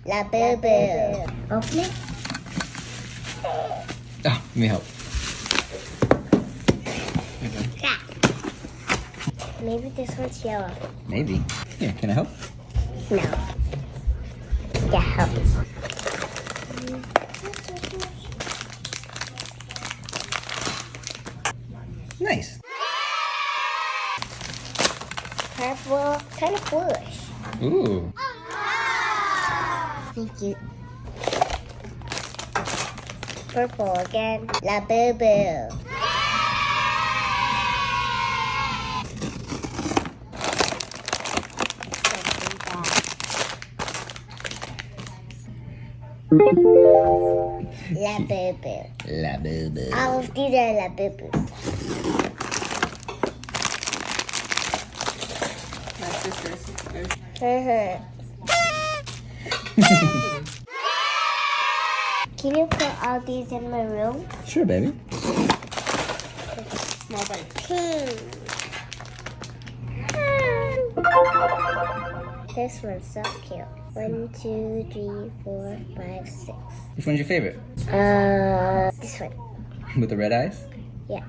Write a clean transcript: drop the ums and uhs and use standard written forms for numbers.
Labubus. Open it. Oh, let me help. Yeah. Maybe this one's yellow. Maybe. Here, can I help? No. Yeah, help. Nice. Purple, kind of bluish. Ooh. Thank you. Purple again. Labubus. Labubus. Labubus. All of these are Labubus. My sister's. Can you put all these in my room? Sure, baby. Small bite. This one's so cute. 1, 2, 3, 4, 5, 6. Which one's your favorite? This one. With the red eyes? Yeah.